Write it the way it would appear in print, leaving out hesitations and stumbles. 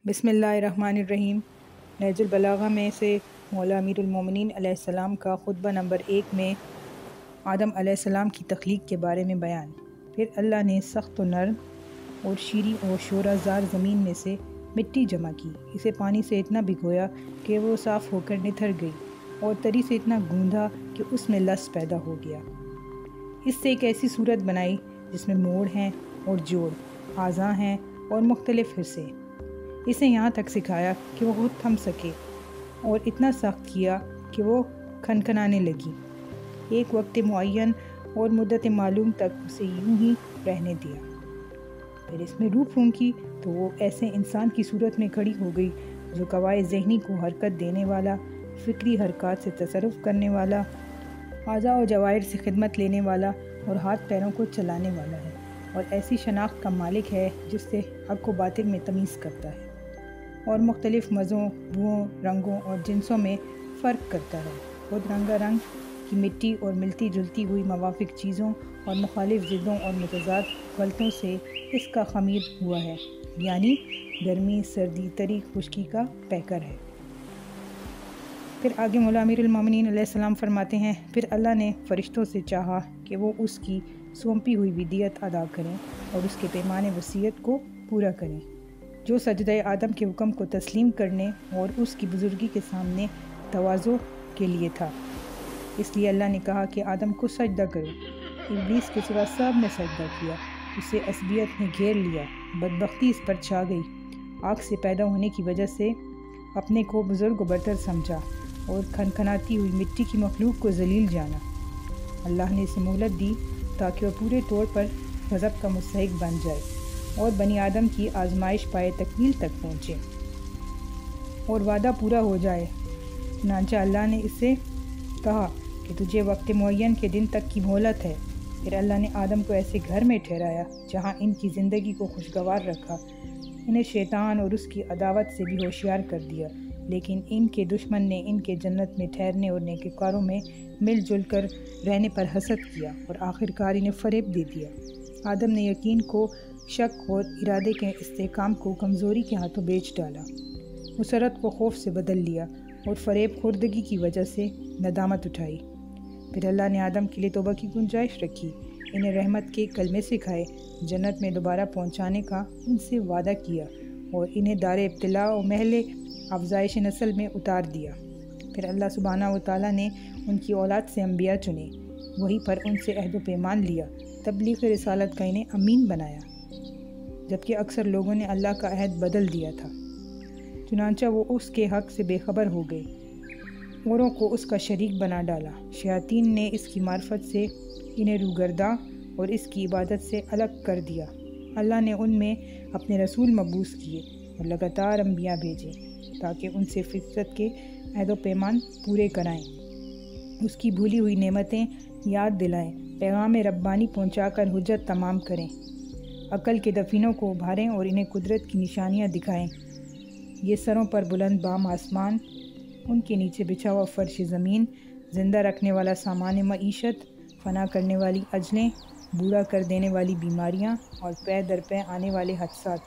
بسم اللہ الرحمن الرحیم۔ نہج البلاغہ میں سے مولا امیر المومنین علیہ السلام کا خطبہ نمبر 1 میں آدم علیہ السلام کی تخلیق کے بارے میں بیان۔ پھر اللہ نے سخت و نرم اور شیریں و شورہ زار زمین میں سے مٹی جمع کی، اسے پانی سے اتنا بھگویا کہ وہ صاف ہو کر نتھر گئی، اور تری سے اتنا گوندھا کہ اس میں لس پیدا ہو گیا۔ اس سے ایک ایسی صورت بنائی جس میں موڑ ہیں اور جوڑ، اعضاء ہیں اور مختلف حصے۔ اسے یہاں تک سکھایا کہ وہ خود تھم سکے، اور اتنا سخت کیا کہ وہ کھنکھنانے لگی۔ ایک وقت معین اور مدت معلوم تک اسے یوں ہی رہنے دیا۔ پھر اس میں روح پھونکی تو وہ ایسے انسان کی صورت میں کھڑی ہو گئی جو قوائے ذہنی کو حرکت دینے والا، فکری حرکات سے تصرف کرنے والا، اعضاء و جوارح سے خدمت لینے والا اور ہاتھ پیروں کو چلانے والا ہے، اور ایسی شناخت کا مالک ہے جس سے حق و باطل میں تمیز کرتا ہے، اور مختلف مزوں، بوؤں، رنگوں اور جنسوں میں فرق کرتا ہے۔ خود رنگا رنگ کی مٹی اور ملتی جلتی ہوئی موافق چیزوں اور مخالف ضدوں اور متضاد غلطوں سے اس کا خمیر ہوا ہے، یعنی گرمی، سردی، تری، خشکی کا پیکر ہے۔ پھر آگے مولا امیر المومنین علیہ السلام فرماتے ہیں، پھر اللہ نے فرشتوں سے چاہا کہ وہ اس کی سونپی ہوئی ودیت ادا کریں اور اس کے پیمان وصیت کو پورا کریں، جو سجدہ آدم کے حکم کو تسلیم کرنے اور اس کی بزرگی کے سامنے تواضع کے لیے تھا۔ اس لیے اللہ نے کہا کہ آدم کو سجدہ کرو۔ ابلیس کے سوا سب نے سجدہ کیا، اسے عصبیت نے گھیر لیا، بدبختی اس پر چھا گئی، آگ سے پیدا ہونے کی وجہ سے اپنے کو بزرگ و برتر سمجھا اور کھنکھناتی ہوئی مٹی کی مخلوق کو ذلیل جانا۔ اللہ نے اسے مہلت دی تاکہ وہ پورے طور پر غضب کا مستحق بن جائے اور بنی آدم کی آزمائش پائے تکمیل تک پہنچے اور وعدہ پورا ہو جائے۔ چنانچہ اللہ نے اس سے کہا کہ تجھے وقت معین کے دن تک کی مہلت ہے۔ پھر اللہ نے آدم کو ایسے گھر میں ٹھہرایا جہاں ان کی زندگی کو خوشگوار رکھا۔ انہیں شیطان اور اس کی عداوت سے بھی ہوشیار کر دیا، لیکن ان کے دشمن نے ان کے جنت میں ٹھہرنے اور نیکوکاروں میں مل جل کر رہنے پر حسد کیا اور آخرکار انہیں فریب دے دیا۔ آدم نے یقین کو شک اور ارادے کے استحکام کو کمزوری کے ہاتھوں بیچ ڈالا، مسرت کو خوف سے بدل لیا اور فریب خوردگی کی وجہ سے ندامت اٹھائی۔ پھر اللہ نے آدم کے لیے توبہ کی گنجائش رکھی، انہیں رحمت کے کلمے سکھائے، جنت میں دوبارہ پہنچانے کا ان سے وعدہ کیا اور انہیں دار ابتلاء و محل افزائش نسل میں اتار دیا۔ پھر اللہ سبحانہ و تعالیٰ نے ان کی اولاد سے انبیاء چنے، وہیں پر ان سے عہد و پیمان لیا، تبلیغ رسالت کا انہیں امین بنایا، جبکہ اکثر لوگوں نے اللہ کا عہد بدل دیا تھا، چنانچہ وہ اس کے حق سے بے خبر ہو گئے، اوروں کو اس کا شریک بنا ڈالا۔ شیاطین نے اس کی معرفت سے انہیں روگرداں اور اس کی عبادت سے الگ کر دیا۔ اللہ نے ان میں اپنے رسول مبعوث کیے اور لگاتار انبیاء بھیجے تاکہ ان سے فطرت کے عہد و پیمان پورے کرائیں، اس کی بھولی ہوئی نعمتیں یاد دلائیں، پیغام ربانی پہنچا کر حجت تمام کریں، عقل کے دفینوں کو ابھاریں اور انہیں قدرت کی نشانیاں دکھائیں۔ یہ سروں پر بلند بام آسمان، ان کے نیچے بچھا ہوا فرش زمین، زندہ رکھنے والا سامان معیشت، فنا کرنے والی اجلیں، بوڑھا کر دینے والی بیماریاں اور پے در پے آنے والے حادثات۔